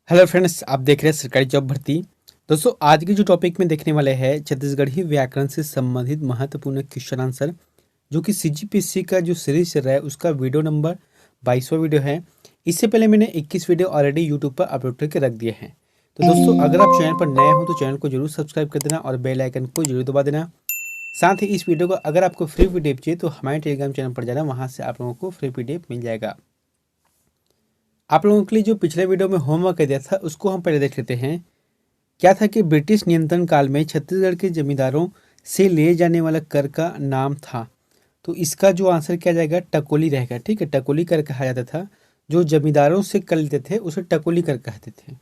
Hello friends, आप देख रहे हैं सरकारी जॉब भर्ती। दोस्तों, आज की जो टॉपिक में देखने वाले हैं छत्तीसगढ़ी व्याकरण से संबंधित महत्वपूर्ण क्वेश्चन आंसर, जो कि सीजीपीएससी का जो सीरीज चल रहा है उसका वीडियो नंबर 22वां वीडियो है। इससे पहले मैंने 21 वीडियो ऑलरेडी यूट्यूब पर अपलोड करके रख दिए हैं। तो दोस्तों, अगर आप चैनल पर नए हो तो चैनल को जरूर सब्सक्राइब कर देना और बेल आइकन को जरूर दबा देना। साथ ही इस वीडियो को अगर आपको फ्री पीडीएफ चाहिए तो हमारे टेलीग्राम चैनल पर जाना, वहाँ से आप लोगों को फ्री पीडीएफ मिल जाएगा। आप लोगों के लिए जो पिछले वीडियो में होमवर्क दिया था उसको हम पहले देख लेते हैं। क्या था कि ब्रिटिश नियंत्रण काल में छत्तीसगढ़ के जमींदारों से लिए जाने वाला कर का नाम था। तो इसका जो आंसर क्या जाएगा, टकोली रहेगा। ठीक है, टकोली कर कहा जाता था। जो जमींदारों से कर लेते थे उसे टकोली कर कहते थे।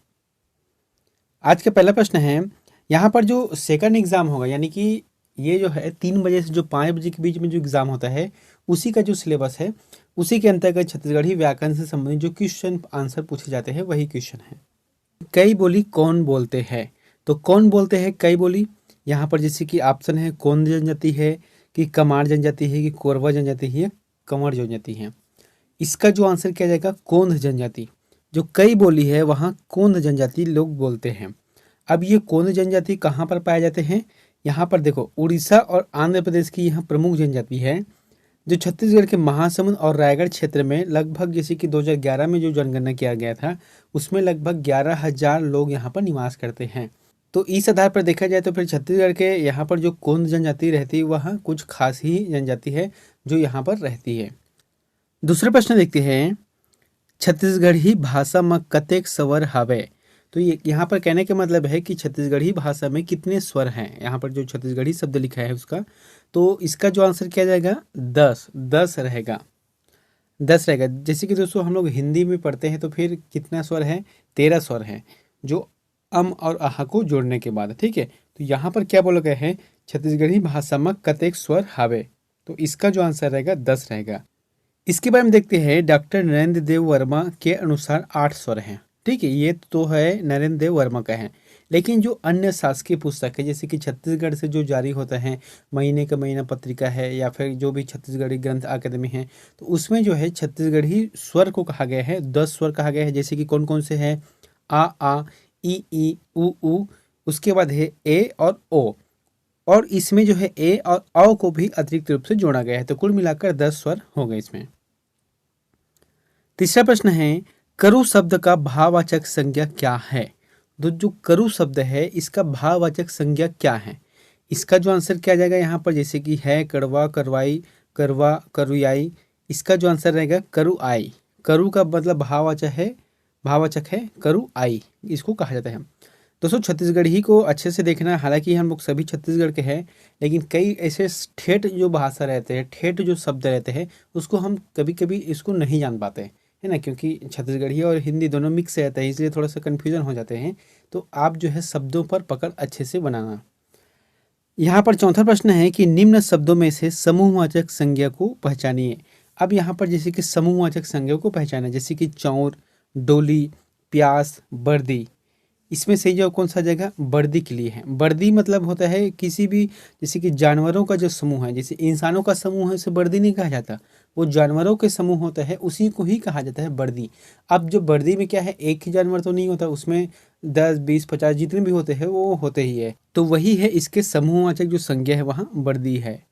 आज का पहला प्रश्न है, यहाँ पर जो सेकंड एग्जाम होगा, यानी कि ये जो है 3 बजे से जो 5 बजे के बीच में जो एग्जाम होता है, उसी का जो सिलेबस है उसी के अंतर्गत छत्तीसगढ़ी व्याकरण से संबंधित जो क्वेश्चन आंसर पूछे जाते हैं वही क्वेश्चन है। कई बोली कौन बोलते हैं? तो कौन बोलते हैं कई बोली? यहाँ पर जैसे कि ऑप्शन है, कौन जनजाति है, कि कमार जनजाति है, कि कोरवा जनजाति है, कंवर जनजाति है। इसका जो आंसर क्या जाएगा, कोंध जनजाति। जो कई बोली है वहाँ कोंध जनजाति लोग बोलते हैं। अब ये कोंध जनजाति कहाँ पर पाए जाते हैं? यहाँ पर देखो, उड़ीसा और आंध्र प्रदेश की यहाँ प्रमुख जनजाति है। जो छत्तीसगढ़ के महासमुंद और रायगढ़ क्षेत्र में लगभग, जैसे कि 2011 में जो जनगणना किया गया था उसमें लगभग 11,000 लोग यहाँ पर निवास करते हैं। तो इस आधार पर देखा जाए तो फिर छत्तीसगढ़ के यहाँ पर जो कोंद जनजाति रहती है वह कुछ खास ही जनजाति है जो यहाँ पर रहती है। दूसरा प्रश्न देखते हैं, छत्तीसगढ़ी भाषा में कतेक स्वर हवे? तो ये यहाँ पर कहने का मतलब है कि छत्तीसगढ़ी भाषा में कितने स्वर हैं। यहाँ पर जो छत्तीसगढ़ी शब्द लिखा है उसका, तो इसका जो आंसर क्या जाएगा, 10 रहेगा। 10 रहेगा। जैसे कि दोस्तों हम लोग हिंदी में पढ़ते हैं तो फिर कितना स्वर है, 13 स्वर है, जो अम और आह को जोड़ने के बाद। ठीक है, तो यहाँ पर क्या बोला गया है, छत्तीसगढ़ी भाषा में कतेक स्वर हावे, तो इसका जो आंसर रहेगा 10 रहेगा। इसके बारे में देखते हैं, डॉक्टर नरेंद्र देव वर्मा के अनुसार 8 स्वर हैं। ठीक है, ये तो है नरेंद्र देव वर्मा का है। लेकिन जो अन्य शासकीय पुस्तक है, जैसे कि छत्तीसगढ़ से जो जारी होता है, महीने का महीना पत्रिका है, या फिर जो भी छत्तीसगढ़ी ग्रंथ अकादमी है, तो उसमें जो है छत्तीसगढ़ी स्वर को कहा गया है, 10 स्वर कहा गया है। जैसे कि कौन कौन से हैं, आ ई उ, उसके बाद है ए और ओ, और इसमें जो है ए और औ को भी अतिरिक्त रूप से जोड़ा गया है। तो कुल मिलाकर 10 स्वर हो गए इसमें। तीसरा प्रश्न है, करु शब्द का भाववाचक संज्ञा क्या है? तो जो करु शब्द है इसका भाववाचक संज्ञा क्या है? इसका जो आंसर क्या जाएगा, यहाँ पर जैसे कि है, कड़वा, करवाई, करवा, करुयाई, इसका जो आंसर रहेगा करु आई। करु का मतलब भाववाचक है करु आई, इसको कहा जाता है। दोस्तों, छत्तीसगढ़ी को अच्छे से देखना, हालांकि हम लोग सभी छत्तीसगढ़ के हैं, लेकिन कई ऐसे ठेठ जो भाषा रहते हैं, ठेठ जो शब्द रहते हैं, उसको हम कभी कभी इसको नहीं जान पाते, है ना, क्योंकि छत्तीसगढ़ी और हिंदी दोनों मिक्स रहता है, इसलिए थोड़ा सा कन्फ्यूजन हो जाते हैं। तो आप जो है शब्दों पर पकड़ अच्छे से बनाना। यहाँ पर चौथा प्रश्न है कि निम्न शब्दों में से समूहवाचक संज्ञा को पहचानिए। अब यहाँ पर जैसे कि समूहवाचक संज्ञा को पहचाना, जैसे कि चौर, डोली, प्यास, बर्दी, इसमें सही जवाब कौन सा जाएगा, बर्दी के लिए है। बर्दी मतलब होता है किसी भी, जैसे कि जानवरों का जो समूह है, जैसे इंसानों का समूह है उसे बर्दी नहीं कहा जाता, वो जानवरों के समूह होता है उसी को ही कहा जाता है बर्दी। अब जो बर्दी में क्या है, एक ही जानवर तो नहीं होता, उसमें 10, 20, 50 जितने भी होते हैं वो होते ही है, तो वही है इसके समूहवाचक जो संज्ञा है वहाँ बर्दी है।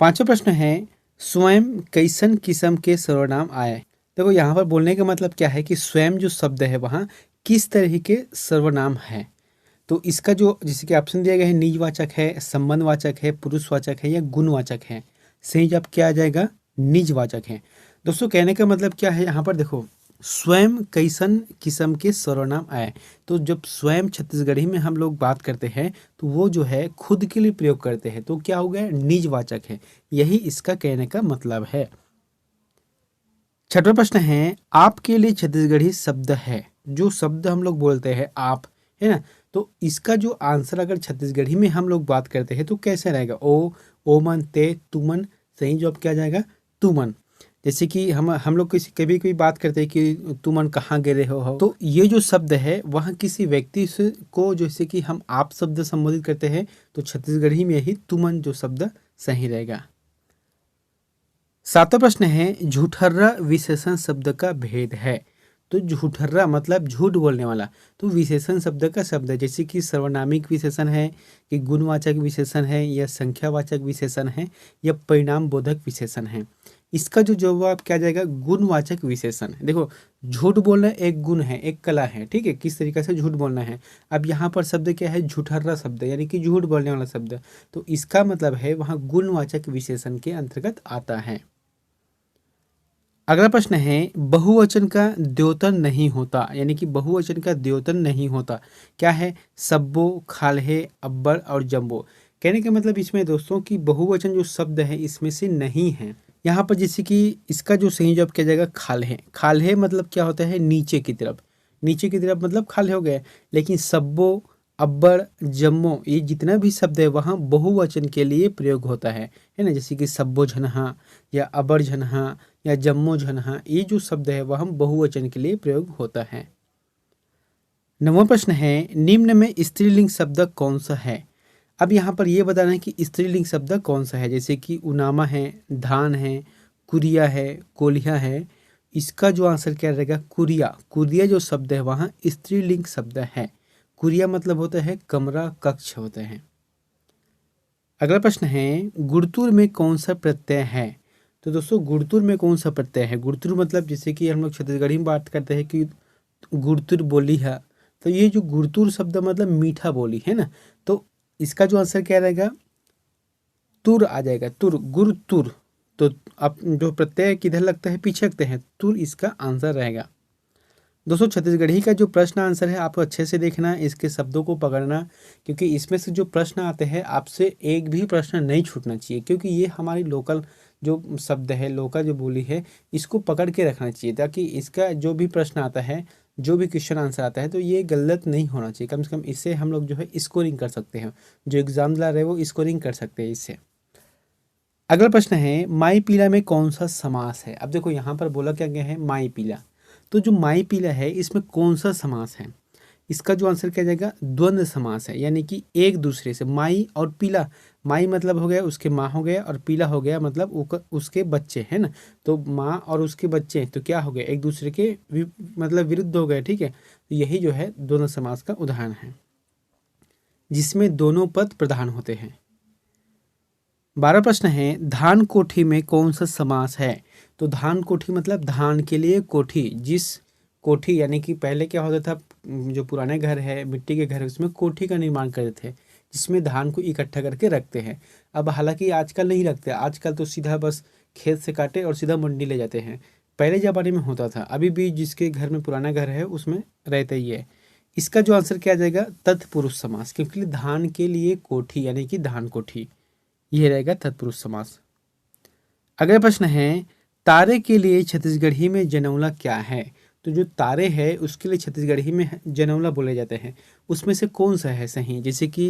पांचवा प्रश्न है, स्वयं कैसन किस्म के सर्वनाम आए? देखो, यहाँ पर बोलने का मतलब क्या है कि स्वयं जो शब्द है वहाँ किस तरह के सर्वनाम है। तो इसका जो जैसे कि ऑप्शन दिया गया है, निजवाचक है, संबंधवाचक है, पुरुषवाचक है, या गुणवाचक है। सही जवाब क्या आ जाएगा, निजवाचक है। दोस्तों, कहने का मतलब क्या है, यहाँ पर देखो, स्वयं कैसन किस्म के सर्वनाम आए, तो जब स्वयं छत्तीसगढ़ी में हम लोग बात करते हैं तो वो जो है खुद के लिए प्रयोग करते हैं, तो क्या हो गया, निजवाचक है। यही इसका कहने का मतलब है। छठवां प्रश्न है, आपके लिए छत्तीसगढ़ी शब्द है। जो शब्द हम लोग बोलते हैं आप, है ना, तो इसका जो आंसर अगर छत्तीसगढ़ी में हम लोग बात करते हैं तो कैसे रहेगा, ओ, ओमन, ते, तुमन। सही जवाब क्या जाएगा, तुमन। जैसे कि हम लोग किसी कभी कभी बात करते हैं कि तुमन कहाँ गिरे हो, तो ये जो शब्द है वहाँ किसी व्यक्ति से को, जैसे कि हम आप शब्द संबोधित करते हैं, तो छत्तीसगढ़ी में ही तुमन जो शब्द सही रहेगा। सातवां प्रश्न है, झूठर्रा विशेषण शब्द का भेद है। तो झूठर्रा मतलब झूठ बोलने वाला। तो विशेषण शब्द का शब्द है, जैसे कि सर्वनामिक विशेषण है, कि गुणवाचक विशेषण है, या संख्यावाचक विशेषण है, या परिणाम बोधक विशेषण है। इसका जो जवाब क्या जाएगा, गुणवाचक विशेषण। देखो, झूठ बोलना एक गुण है, एक कला है, ठीक है, किस तरीके से झूठ बोलना है। अब यहाँ पर शब्द क्या है, झूठर्रा शब्द, यानी कि झूठ बोलने वाला शब्द। तो इसका मतलब है वहाँ गुणवाचक विशेषण के अंतर्गत आता है। अगला प्रश्न है, बहुवचन का द्योतन नहीं होता, यानी कि बहुवचन का द्योतन नहीं होता। क्या है, सब्बो, खाल्हे, अब्बड़ और जम्बो। कहने का मतलब इसमें दोस्तों कि बहुवचन जो शब्द है इसमें से नहीं है। यहाँ पर जैसे कि इसका जो सही जवाब किया जाएगा खाल्हे। खाल्हे मतलब क्या होता है, नीचे की तरफ, नीचे की तरफ मतलब खाल्हे हो गए। लेकिन सब्बो, अब्बड़, जम्मो, ये जितना भी शब्द है वहाँ बहुवचन के लिए प्रयोग होता है ना। जैसे कि सब्बो झनहा, या अब्बड़ झनहा, या जम्मो झनहा, ये जो शब्द है वह हम बहुवचन के लिए प्रयोग होता है। 9वां प्रश्न है, निम्न में स्त्रीलिंग शब्द कौन सा है। अब यहाँ पर यह बताना है कि स्त्रीलिंग शब्द कौन सा है। जैसे कि उनामा है, धान है, कुरिया है, कोलिया है। इसका जो आंसर क्या रहेगा, कुरिया। कुरिया जो शब्द है वहाँ स्त्रीलिंग शब्द है। कुरिया मतलब होता है कमरा, कक्ष होते हैं। अगला प्रश्न है, गुड़तुर में कौन सा प्रत्यय है। तो दोस्तों गुड़तुर में कौन सा प्रत्यय है। गुड़तुर मतलब जैसे कि हम लोग छत्तीसगढ़ी में बात करते हैं कि गुड़तुर बोली है, तो ये जो गुड़तुर शब्द मतलब मीठा बोली है ना। तो इसका जो आंसर क्या रहेगा, तुर आ जाएगा, तुर, गुड़तुर। तो अब जो प्रत्यय किधर लगता है, पीछे लगते हैं, तुर इसका आंसर रहेगा। दोस्तों छत्तीसगढ़ी का जो प्रश्न आंसर है आपको अच्छे से देखना, इसके शब्दों को पकड़ना, क्योंकि इसमें से जो प्रश्न आते हैं आपसे एक भी प्रश्न नहीं छूटना चाहिए, क्योंकि ये हमारी लोकल जो शब्द है, लोकल जो बोली है, इसको पकड़ के रखना चाहिए, ताकि इसका जो भी प्रश्न आता है, जो भी क्वेश्चन आंसर आता है, तो ये गलत नहीं होना चाहिए। कम से कम इससे हम लोग जो है स्कोरिंग कर सकते हैं, जो एग्जाम दिला रहे हैं वो स्कोरिंग कर सकते हैं इससे। अगला प्रश्न है, माई पीला में कौन सा समास है। अब देखो यहाँ पर बोला क्या गया है, माई पीला। तो जो माई पीला है इसमें कौन सा समास है। इसका जो आंसर क्या जाएगा, द्वंद्व समास है, यानी कि एक दूसरे से। माई और पीला, माई मतलब हो गया उसके माँ हो गया, और पीला हो गया मतलब उसके बच्चे है ना। तो माँ और उसके बच्चे तो क्या हो गए, एक दूसरे के मतलब विरुद्ध हो गए, ठीक है। तो यही जो है द्वंद्व समास का उदाहरण है, जिसमें दोनों पद प्रधान होते हैं। 12 प्रश्न है, धान कोठी में कौन सा समास है। तो धान कोठी मतलब धान के लिए कोठी। जिस कोठी, यानी कि पहले क्या होता था, जो पुराने घर है, मिट्टी के घर है, उसमें कोठी का निर्माण करते थे, जिसमें धान को इकट्ठा करके रखते हैं। अब हालांकि आजकल नहीं रखते, आजकल तो सीधा बस खेत से काटे और सीधा मंडी ले जाते हैं। पहले ज़माने में होता था, अभी भी जिसके घर में पुराना घर है उसमें रहता ही है। इसका जो आंसर क्या जाएगा, तत्पुरुष समास, क्योंकि धान के लिए कोठी यानी कि धान कोठी, यह रहेगा तत्पुरुष समास। अगला प्रश्न है, तारे के लिए छत्तीसगढ़ी में जनौला क्या है। तो जो तारे है उसके लिए छत्तीसगढ़ी में जनौला बोले जाते हैं। उसमें से कौन सा है सही। जैसे कि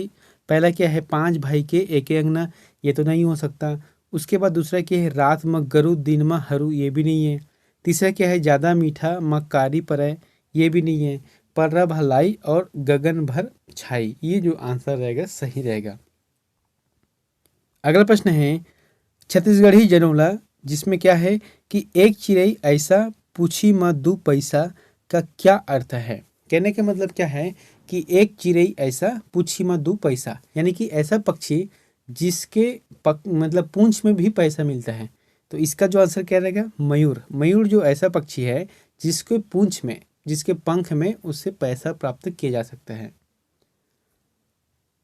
पहला क्या है, 5 भाई के एक अंगना, ये तो नहीं हो सकता। उसके बाद दूसरा क्या है, रात म गरु दिन म हरू, ये भी नहीं है। तीसरा क्या है, ज़्यादा मीठा मक्कारी परय, ये भी नहीं है। पर्रा भलाई और गगन भर छाई, ये जो आंसर रहेगा सही रहेगा। अगला प्रश्न है, छत्तीसगढ़ी जनौला जिसमें क्या है कि एक चिड़ई ऐसा पूछी म 2 पैसा का क्या अर्थ है। कहने का मतलब क्या है कि एक चिड़ई ऐसा पूछी म 2 पैसा, यानी कि ऐसा पक्षी जिसके मतलब पूंछ में भी पैसा मिलता है। तो इसका जो आंसर क्या रहेगा, मयूर। मयूर जो ऐसा पक्षी है जिसके पूंछ में, जिसके पंख में उससे पैसा प्राप्त किया जा सकता है।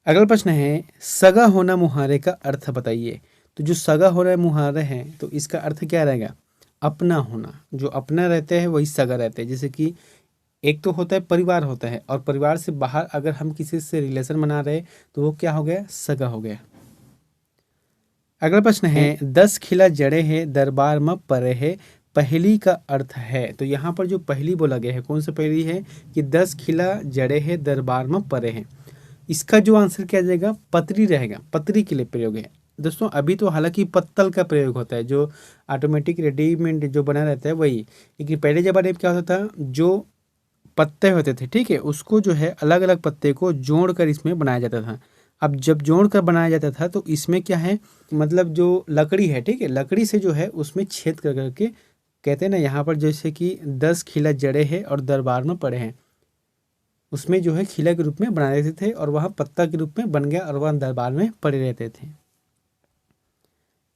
अगला प्रश्न है, सगा होना मुहारे का अर्थ बताइए। तो जो सगा हो रहा है मुहावरा है, तो इसका अर्थ क्या रहेगा, अपना होना। जो अपना रहते हैं वही सगा रहते हैं। जैसे कि एक तो होता है परिवार होता है, और परिवार से बाहर अगर हम किसी से रिलेशन बना रहे तो वो क्या हो गया, सगा हो गया। अगला प्रश्न है, 10 खिला जड़े है दरबार में परे है, पहली का अर्थ है। तो यहाँ पर जो पहली बोला गया है, कौन सा पहली है कि 10 खिला जड़े है दरबार में परे है। इसका जो आंसर क्या जाएगा, पतरी रहेगा। पतरी के लिए प्रयोग है दोस्तों। अभी तो हालांकि पत्तल का प्रयोग होता है, जो ऑटोमेटिक रेडीमेड जो बना रहता है वही। लेकिन पहले ज़माने में क्या होता था, जो पत्ते होते थे, ठीक है, उसको जो है अलग अलग पत्ते को जोड़कर इसमें बनाया जाता था। अब जब जोड़कर बनाया जाता था तो इसमें क्या है, मतलब जो लकड़ी है, ठीक है, लकड़ी से जो है उसमें छेद कर करके कहते हैं ना यहाँ पर जैसे कि 10 खिला जड़े हैं और दरबार में पड़े हैं, उसमें जो है खिला के रूप में बना देते थे और वह पत्ता के रूप में बन गया और वह दरबार में पड़े रहते थे।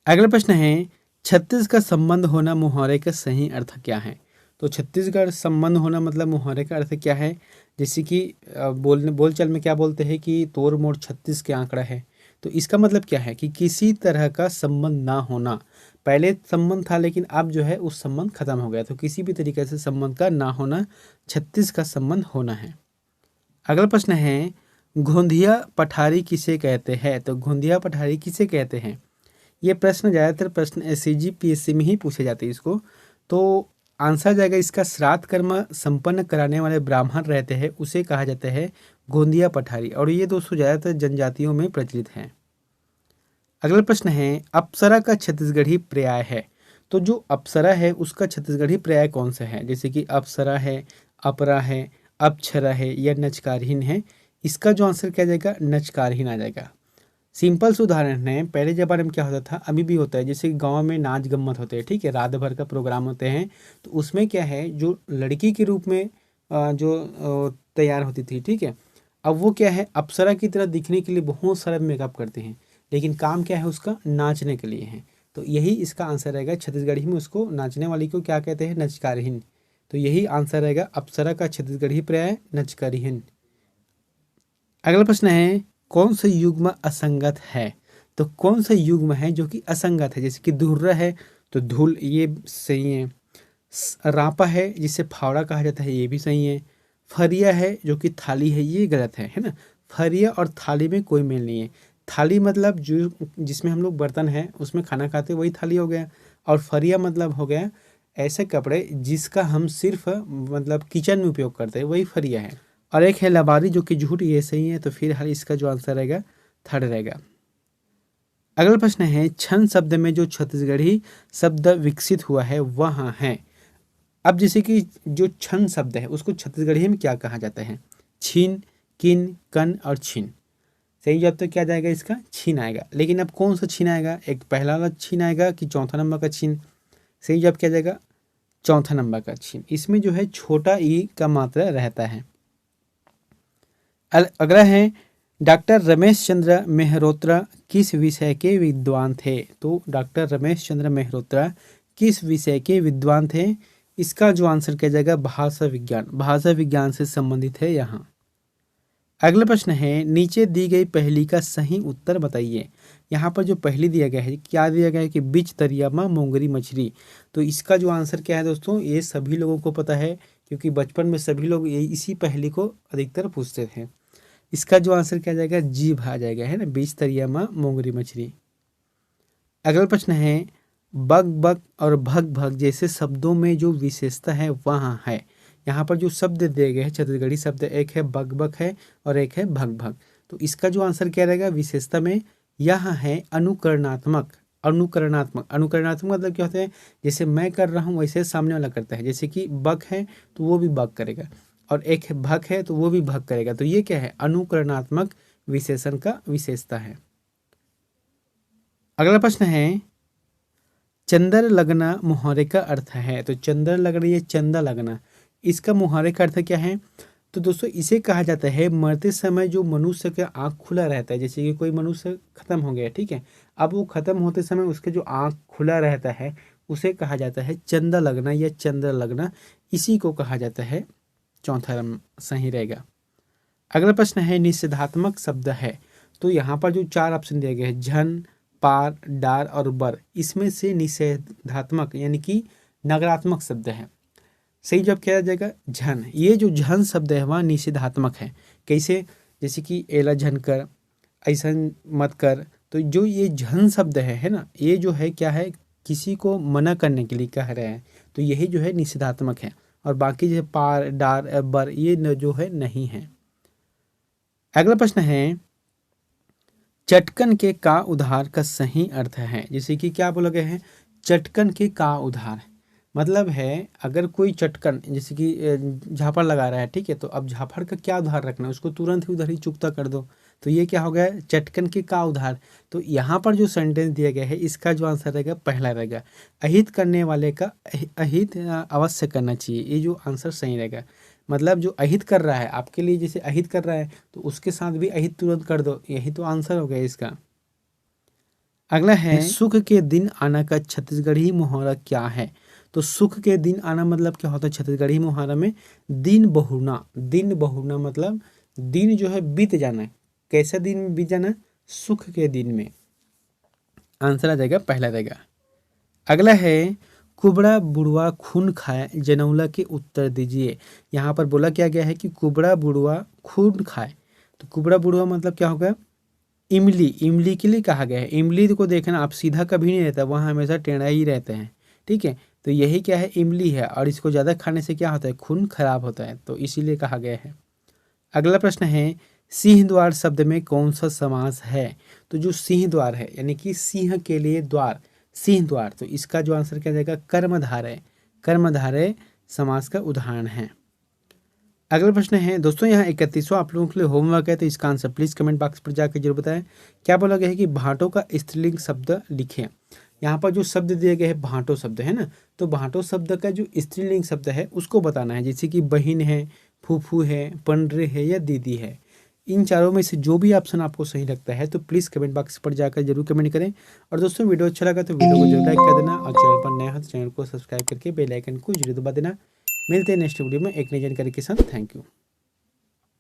अगला प्रश्न है छत्तीस का संबंध होना मुहावरे का सही अर्थ क्या है। तो छत्तीसगढ़ संबंध होना मतलब मुहावरे का अर्थ क्या है, जैसे कि बोलचाल में क्या बोलते हैं कि तोड़ मोड़ 36 के आंकड़ा है। तो इसका मतलब क्या है कि किसी तरह का संबंध ना होना। पहले संबंध था लेकिन अब जो है उस संबंध खत्म हो गया, तो किसी भी तरीके से संबंध का ना होना 36 का संबंध होना है। अगला प्रश्न है घोंधिया पठारी किसे कहते हैं। तो घोंधिया पठारी किसे कहते हैं, ये प्रश्न ज़्यादातर प्रश्न SCG-PSC में ही पूछे जाते हैं इसको। तो आंसर जाएगा इसका श्राद्ध कर्म संपन्न कराने वाले ब्राह्मण रहते हैं उसे कहा जाता है गोंदिया पठारी, और ये दोस्तों ज़्यादातर जनजातियों में प्रचलित है। अगला प्रश्न है अप्सरा का छत्तीसगढ़ी पर्याय है। तो जो अप्सरा है उसका छत्तीसगढ़ी पर्याय कौन सा है, जैसे कि अप्सरा है, अपरा है, अपक्षरा है या नचकारहीन है। इसका जो आंसर क्या जाएगा नचकारहीन आ जाएगा। सिंपल से उदाहरण है, पहले ज़माने में क्या होता था, अभी भी होता है, जैसे गांव में नाच गम्मत होते हैं, ठीक है, रात भर का प्रोग्राम होते हैं, तो उसमें क्या है जो लड़की के रूप में तैयार होती थी, ठीक है, अब वो क्या है अप्सरा की तरह दिखने के लिए बहुत सारा मेकअप करते हैं, लेकिन काम क्या है उसका नाचने के लिए है। तो यही इसका आंसर रहेगा, छत्तीसगढ़ी में उसको नाचने वाली को क्या कहते हैं नचकारहीन। तो यही आंसर रहेगा अप्सरा का छत्तीसगढ़ी पर्याय नचकारहीन। अगला प्रश्न है कौन सा युग्म असंगत है। तो कौन सा युग्म है जो कि असंगत है, जैसे कि धुर्रा है तो धूल, ये सही है। रापा है जिसे फावड़ा कहा जाता है, ये भी सही है। फरिया है जो कि थाली है, ये गलत है ना। फरिया और थाली में कोई मेल नहीं है। थाली मतलब जो जिसमें हम लोग बर्तन है उसमें खाना खाते वही थाली हो गया, और फरिया मतलब हो गया ऐसे कपड़े जिसका हम सिर्फ मतलब किचन में उपयोग करते हैं, वही फरिया है। और एक है लबारी जो कि झूठ, ये सही है। तो फिर हर इसका जो आंसर रहेगा थर्ड रहेगा। अगला प्रश्न है छन शब्द में जो छत्तीसगढ़ी शब्द विकसित हुआ है वह है। अब जैसे कि जो छन शब्द है उसको छत्तीसगढ़ी में क्या कहा जाता है, छीन, किन, कन और छीन। सही जवाब तो क्या जाएगा इसका छीन आएगा, लेकिन अब कौन सा छीन आएगा, एक पहला वाला छीन आएगा कि चौथा नंबर का छीन। सही जवाब क्या जाएगा चौथा नंबर का छीन। इसमें जो है छोटा ई का मात्रा रहता है। अगला है डॉक्टर रमेश चंद्र मेहरोत्रा किस विषय के विद्वान थे। तो डॉक्टर रमेश चंद्र मेहरोत्रा किस विषय के विद्वान थे, इसका जो आंसर किया जाएगा भाषा विज्ञान, भाषा विज्ञान से संबंधित है यहाँ। अगला प्रश्न है नीचे दी गई पहेली का सही उत्तर बताइए। यहाँ पर जो पहेली दिया गया है क्या दिया गया है कि बीच दरिया में मोंगरी मछली। तो इसका जो आंसर क्या है दोस्तों, ये सभी लोगों को पता है क्योंकि बचपन में सभी लोग इसी पहेली को अधिकतर पूछते थे। इसका जो आंसर क्या जाएगा जीभ आ जाएगा, है ना, बीच दरिया में मोंगरी मछली। अगला प्रश्न है बग बग और भग भग जैसे शब्दों में जो विशेषता है वहाँ है। यहाँ पर जो शब्द दिए गए हैं छत्तीसगढ़ी शब्द, एक है बग बग है और एक है भग भग। तो इसका जो आंसर क्या रहेगा विशेषता में, यहाँ है अनुकरणात्मक। अनुकरणात्मक, अनुकरणात्मक मतलब क्या होता है, जैसे मैं कर रहा हूँ वैसे सामने वाला करता है। जैसे कि बग है तो वो भी बग करेगा, और एक है भग है तो वो भी भग करेगा। तो ये क्या है अनुकरणात्मक विशेषण का विशेषता है। अगला प्रश्न है चंदर लगना मुहावरे का अर्थ है। तो चंदर लगना ये चंदा लगना, इसका मुहावरे का अर्थ क्या है। तो दोस्तों इसे कहा जाता है मरते समय जो मनुष्य का आँख खुला रहता है, जैसे कि कोई मनुष्य खत्म हो गया, ठीक है, अब वो खत्म होते समय उसके जो आँख खुला रहता है उसे कहा जाता है चंदा लगना या चंद्र लगना, इसी को कहा जाता है। चौथा सही रहेगा। अगला प्रश्न है निषेधात्मक शब्द है। तो यहाँ पर जो 4 ऑप्शन दिए गए हैं झन, पार, डार और बर, इसमें से निषेधात्मक यानी कि नकारात्मक शब्द है। सही जवाब क्या आ जाएगा झन। ये जो झन शब्द है वह निषेधात्मक है। कैसे, जैसे कि एला झन कर, ऐसा मत कर। तो जो ये झन शब्द है ना, ये जो है क्या है किसी को मना करने के लिए कह रहे हैं, तो यही जो है निषेधात्मक है। और बाकी जो पार, डार, बर ये जो है नहीं है। अगला प्रश्न है चटकन के का उधार का सही अर्थ है। जैसे कि क्या बोला गया है चटकन के का उधार, मतलब है अगर कोई चटकन जैसे कि झापड़ लगा रहा है, ठीक है, तो अब झापड़ का क्या उधार रखना है, उसको तुरंत ही उधर ही चुकता कर दो, तो ये क्या हो गया, चटकन के का उधार। तो यहाँ पर जो सेंटेंस दिया गया है इसका जो आंसर रहेगा पहला रहेगा, अहित करने वाले का अहित अवश्य करना चाहिए, ये जो आंसर सही रहेगा। मतलब जो अहित कर रहा है आपके लिए, जैसे अहित कर रहा है तो उसके साथ भी अहित तुरंत कर दो, यही तो आंसर हो गया इसका। अगला है सुख के दिन आना का छत्तीसगढ़ी मुहावरा क्या है। तो सुख के दिन आना मतलब क्या होता है छत्तीसगढ़ी मुहावरा में, दिन बहुना। दिन बहुना मतलब दिन जो है बीत जाना, कैसा दिन बीत जाना, सुख के दिन में। आंसर आ जाएगा पहला रहेगा। अगला है कुबड़ा बुढ़वा खून खाए जनौला के उत्तर दीजिए। यहाँ पर बोला क्या गया है कि कुबड़ा बुढ़वा खून खाए, तो कुबड़ा बुढ़वा मतलब क्या होगा, इमली। इमली के लिए कहा गया है, इमली को देखना आप सीधा कभी नहीं रहता, वहाँ हमेशा टेढ़ा ही रहते हैं, ठीक है। तो यही क्या है, इमली है, और इसको ज़्यादा खाने से क्या होता है, खून खराब होता है, तो इसीलिए कहा गया है। अगला प्रश्न है सिंह द्वार शब्द में कौन सा समास है। तो जो सिंह द्वार है यानी कि सिंह के लिए द्वार, सिंह द्वार, तो इसका जो आंसर क्या जाएगा, कर्मधारय। कर्मधारय समास का उदाहरण है। अगला प्रश्न है दोस्तों, यहाँ 31वां आप लोगों के लिए होमवर्क है, तो इसका आंसर प्लीज़ कमेंट बॉक्स पर जाकर जरूर बताएं। क्या बोला गया है कि भाटों का स्त्रीलिंग शब्द लिखें। यहाँ पर जो शब्द दिए गए हैं भाटो शब्द है ना, तो भाटो शब्द का जो स्त्रीलिंग शब्द है उसको बताना है, जैसे कि बहन है, फूफू है, पंडरे है या दीदी है। इन चारों में से जो भी ऑप्शन आपको सही लगता है तो प्लीज़ कमेंट बॉक्स पर जाकर जरूर कमेंट करें। और दोस्तों वीडियो अच्छा लगा तो वीडियो को जरूर लाइक कर देना, और चैनल पर नया हो तो चैनल को सब्सक्राइब करके बेल आइकन को जरूर दबा देना। मिलते हैं नेक्स्ट वीडियो में एक नई जानकारी के साथ। Thank you.